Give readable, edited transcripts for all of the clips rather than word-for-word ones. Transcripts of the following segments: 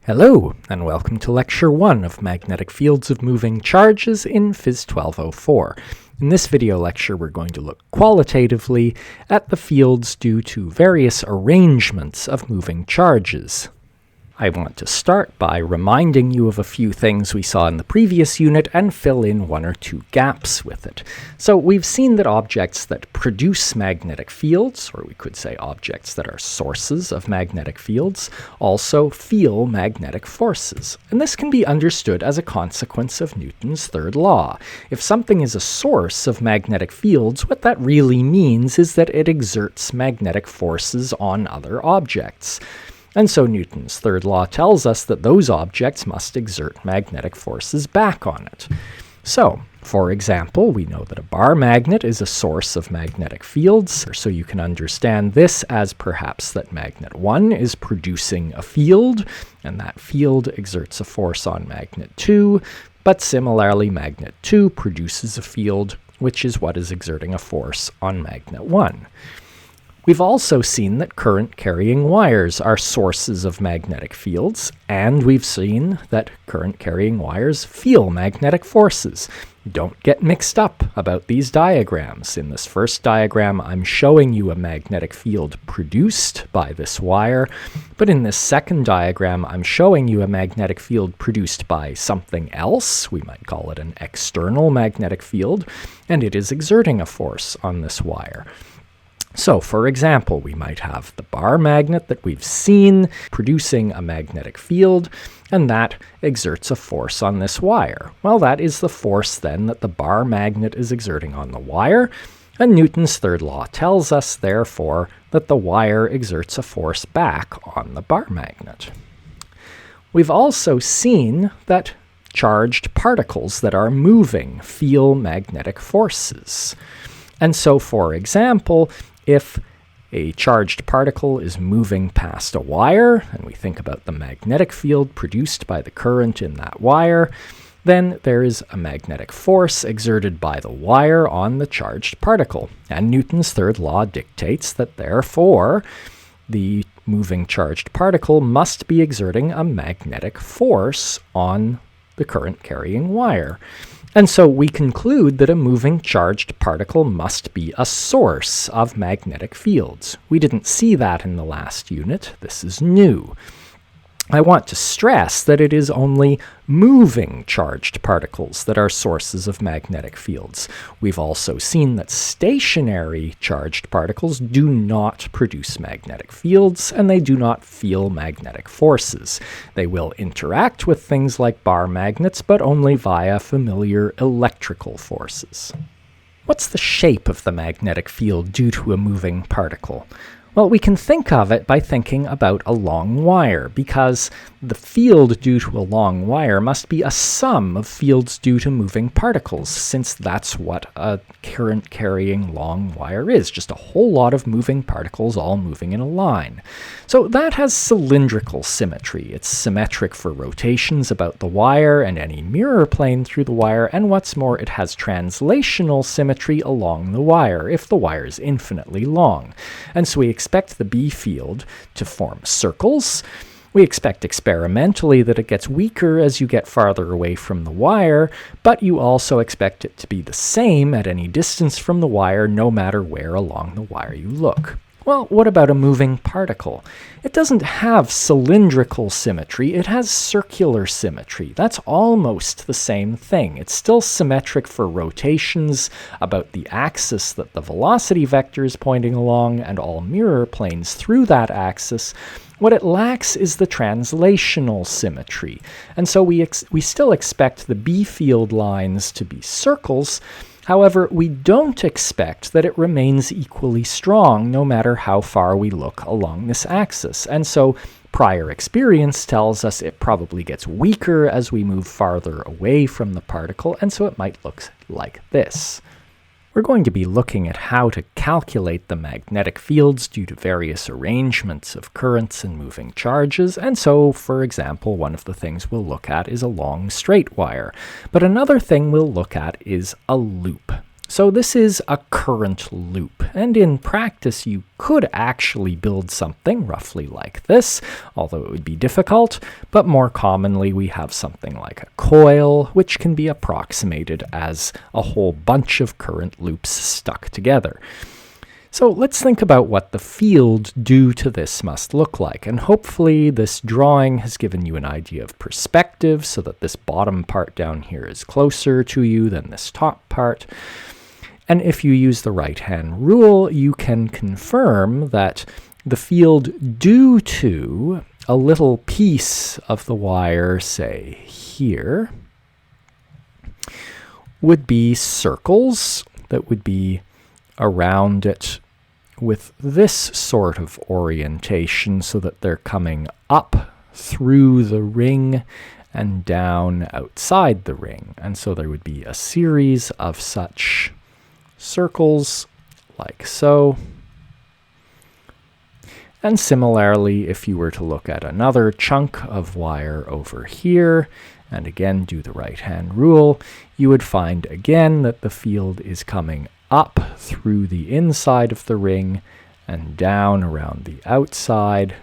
Hello, and welcome to Lecture 1 of Magnetic Fields of Moving Charges in Phys 1204. In this video lecture, we're going to look qualitatively at the fields due to various arrangements of moving charges. I want to start by reminding you of a few things we saw in the previous unit and fill in one or two gaps with it. So we've seen that objects that produce magnetic fields, or we could say objects that are sources of magnetic fields, also feel magnetic forces. And this can be understood as a consequence of Newton's third law. If something is a source of magnetic fields, what that really means is that it exerts magnetic forces on other objects. And so Newton's third law tells us that those objects must exert magnetic forces back on it. So, for example, we know that a bar magnet is a source of magnetic fields, so you can understand this as perhaps that magnet 1 is producing a field, and that field exerts a force on magnet 2, but similarly magnet 2 produces a field, which is what is exerting a force on magnet 1. We've also seen that current-carrying wires are sources of magnetic fields, and we've seen that current-carrying wires feel magnetic forces. Don't get mixed up about these diagrams. In this first diagram, I'm showing you a magnetic field produced by this wire, but in this second diagram, I'm showing you a magnetic field produced by something else. We might call it an external magnetic field, and it is exerting a force on this wire. So, for example, we might have the bar magnet that we've seen producing a magnetic field, and that exerts a force on this wire. Well, that is the force then that the bar magnet is exerting on the wire, and Newton's third law tells us, therefore, that the wire exerts a force back on the bar magnet. We've also seen that charged particles that are moving feel magnetic forces. And so, for example, if a charged particle is moving past a wire, and we think about the magnetic field produced by the current in that wire, then there is a magnetic force exerted by the wire on the charged particle. And Newton's third law dictates that, therefore, the moving charged particle must be exerting a magnetic force on the current-carrying wire. And so we conclude that a moving charged particle must be a source of magnetic fields. We didn't see that in the last unit. This is new. I want to stress that it is only moving charged particles that are sources of magnetic fields. We've also seen that stationary charged particles do not produce magnetic fields, and they do not feel magnetic forces. They will interact with things like bar magnets, but only via familiar electrical forces. What's the shape of the magnetic field due to a moving particle? Well, we can think of it by thinking about a long wire, because the field due to a long wire must be a sum of fields due to moving particles, since that's what a current-carrying long wire is, just a whole lot of moving particles all moving in a line. So that has cylindrical symmetry. It's symmetric for rotations about the wire and any mirror plane through the wire, and what's more, it has translational symmetry along the wire, if the wire is infinitely long. And so we expect the B field to form circles. We expect experimentally that it gets weaker as you get farther away from the wire, but you also expect it to be the same at any distance from the wire, no matter where along the wire you look. Well, what about a moving particle? It doesn't have cylindrical symmetry, it has circular symmetry. That's almost the same thing. It's still symmetric for rotations about the axis that the velocity vector is pointing along and all mirror planes through that axis. What it lacks is the translational symmetry. And so we still expect the B field lines to be circles. However, we don't expect that it remains equally strong no matter how far we look along this axis. And so prior experience tells us it probably gets weaker as we move farther away from the particle, and so it might look like this. We're going to be looking at how to calculate the magnetic fields due to various arrangements of currents and moving charges, and so, for example, one of the things we'll look at is a long straight wire. But another thing we'll look at is a loop. So this is a current loop, and in practice you could actually build something roughly like this, although it would be difficult, but more commonly we have something like a coil, which can be approximated as a whole bunch of current loops stuck together. So let's think about what the field due to this must look like, and hopefully this drawing has given you an idea of perspective so that this bottom part down here is closer to you than this top part. And if you use the right-hand rule, you can confirm that the field due to a little piece of the wire, say here, would be circles that would be around it with this sort of orientation so that they're coming up through the ring and down outside the ring. And so there would be a series of such circles like so. And similarly, if you were to look at another chunk of wire over here, and again do the right-hand rule, you would find again that the field is coming up through the inside of the ring and down around the outside.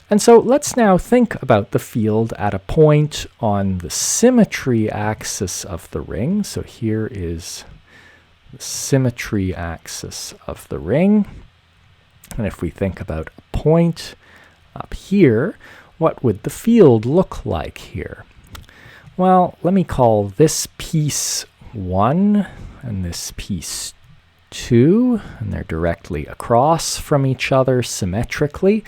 And so let's now think about the field at a point on the symmetry axis of the ring. So here is the symmetry axis of the ring. And if we think about a point up here, what would the field look like here? Well, let me call this piece 1 and this piece 2, and they're directly across from each other symmetrically.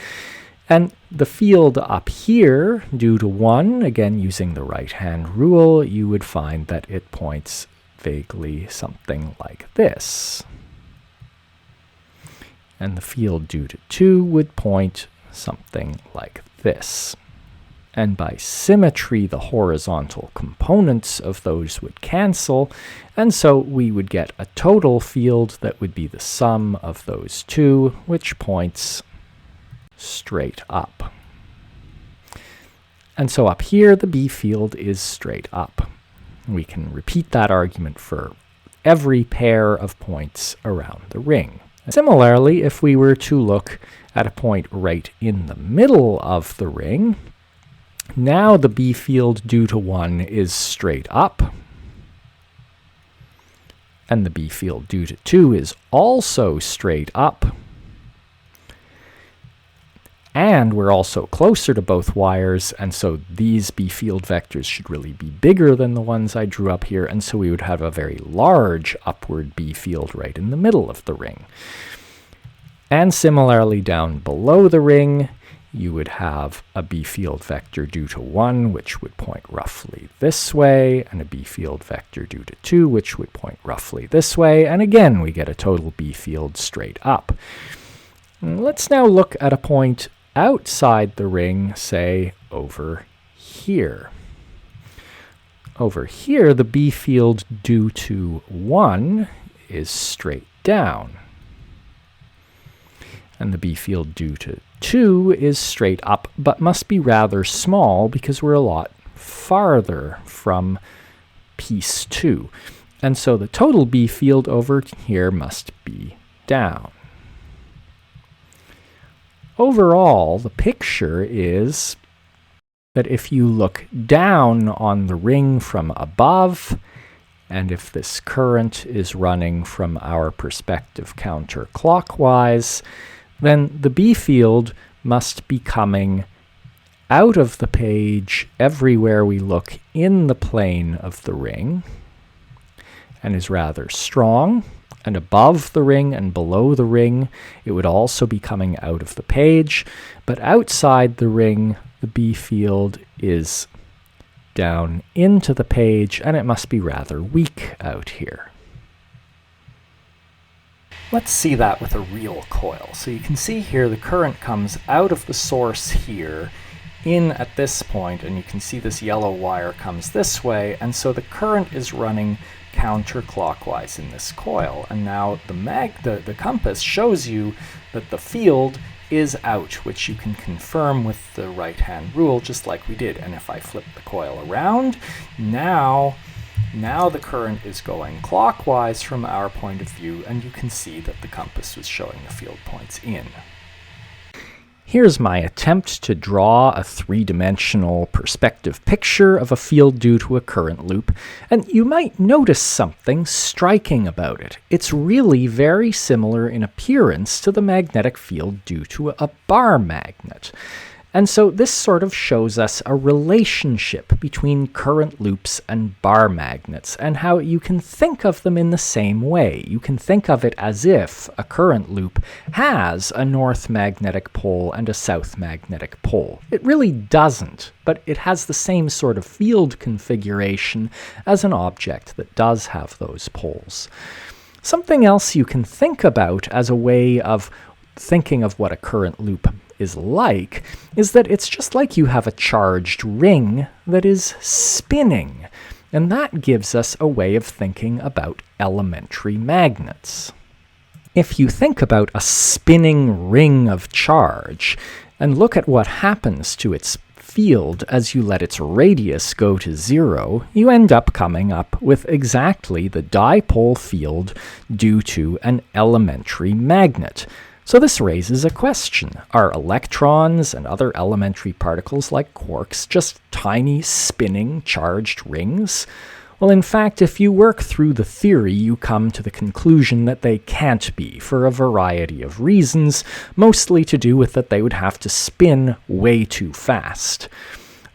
And the field up here, due to 1, again using the right-hand rule, you would find that it points vaguely something like this. And the field due to 2 would point something like this. And by symmetry, the horizontal components of those would cancel, and so we would get a total field that would be the sum of those two, which points straight up. And so up here, the B field is straight up. We can repeat that argument for every pair of points around the ring. Similarly, if we were to look at a point right in the middle of the ring, now the B field due to 1 is straight up, and the B field due to 2 is also straight up, and we're also closer to both wires, and so these B field vectors should really be bigger than the ones I drew up here, and so we would have a very large upward B field right in the middle of the ring. And similarly down below the ring, you would have a B field vector due to 1, which would point roughly this way, and a B field vector due to 2, which would point roughly this way, and again we get a total B field straight up. Let's now look at a point outside the ring, say over here. Over here, the B field due to 1 is straight down, and the B field due to 2 is straight up, but must be rather small because we're a lot farther from piece 2. And so the total B field over here must be down. Overall, the picture is that if you look down on the ring from above, and if this current is running from our perspective counterclockwise, then the B field must be coming out of the page everywhere we look in the plane of the ring, and is rather strong. And above the ring and below the ring, it would also be coming out of the page. But outside the ring, the B field is down into the page, and it must be rather weak out here. Let's see that with a real coil. So you can see here the current comes out of the source here, in at this point, and you can see this yellow wire comes this way, and so the current is running counterclockwise in this coil. And now the compass shows you that the field is out, which you can confirm with the right-hand rule, just like we did. And if I flip the coil around, now Now the current is going clockwise from our point of view, and you can see that the compass was showing the field points in. Here's my attempt to draw a three-dimensional perspective picture of a field due to a current loop, and you might notice something striking about it. It's really very similar in appearance to the magnetic field due to a bar magnet. And so this sort of shows us a relationship between current loops and bar magnets, and how you can think of them in the same way. You can think of it as if a current loop has a north magnetic pole and a south magnetic pole. It really doesn't, but it has the same sort of field configuration as an object that does have those poles. Something else you can think about as a way of thinking of what a current loop is like is that it's just like you have a charged ring that is spinning, and that gives us a way of thinking about elementary magnets. If you think about a spinning ring of charge and look at what happens to its field as you let its radius go to 0, you end up coming up with exactly the dipole field due to an elementary magnet. So this raises a question. Are electrons and other elementary particles like quarks just tiny spinning charged rings? Well, in fact, if you work through the theory, you come to the conclusion that they can't be, for a variety of reasons, mostly to do with that they would have to spin way too fast.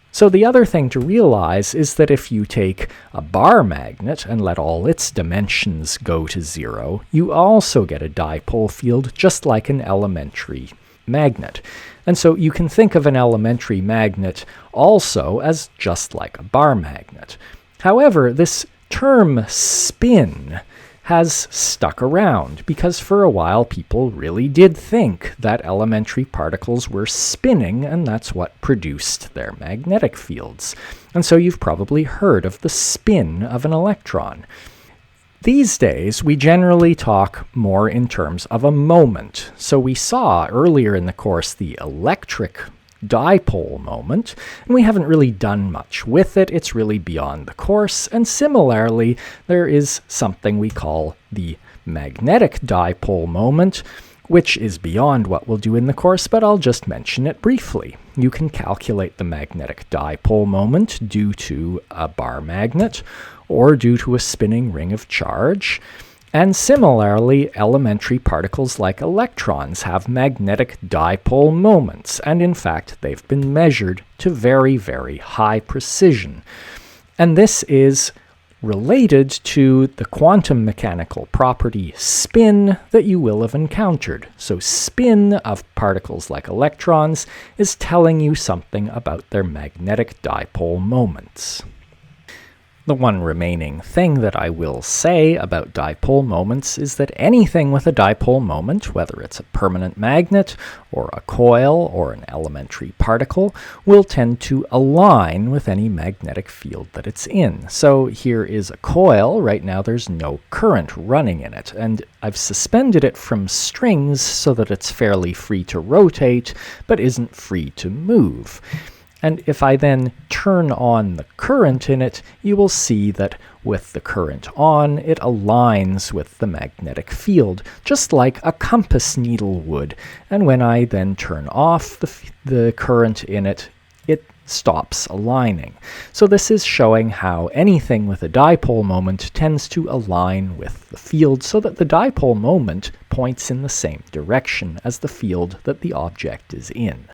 So the other thing to realize is that if you take a bar magnet and let all its dimensions go to 0, you also get a dipole field just like an elementary magnet. And so you can think of an elementary magnet also as just like a bar magnet. However, this term spin has stuck around, because for a while people really did think that elementary particles were spinning, and that's what produced their magnetic fields. And so you've probably heard of the spin of an electron. These days, we generally talk more in terms of a moment. So we saw earlier in the course the electric dipole moment, and we haven't really done much with it. It's really beyond the course. And similarly, there is something we call the magnetic dipole moment, which is beyond what we'll do in the course, but I'll just mention it briefly. You can calculate the magnetic dipole moment due to a bar magnet or due to a spinning ring of charge. And similarly, elementary particles like electrons have magnetic dipole moments, and in fact, they've been measured to very, very high precision. And this is related to the quantum mechanical property spin that you will have encountered. So spin of particles like electrons is telling you something about their magnetic dipole moments. The one remaining thing that I will say about dipole moments is that anything with a dipole moment, whether it's a permanent magnet or a coil or an elementary particle, will tend to align with any magnetic field that it's in. So here is a coil. Right now there's no current running in it, and I've suspended it from strings so that it's fairly free to rotate, but isn't free to move. And if I then turn on the current in it, you will see that with the current on, it aligns with the magnetic field, just like a compass needle would. And when I then turn off the current in it, it stops aligning. So this is showing how anything with a dipole moment tends to align with the field, so that the dipole moment points in the same direction as the field that the object is in.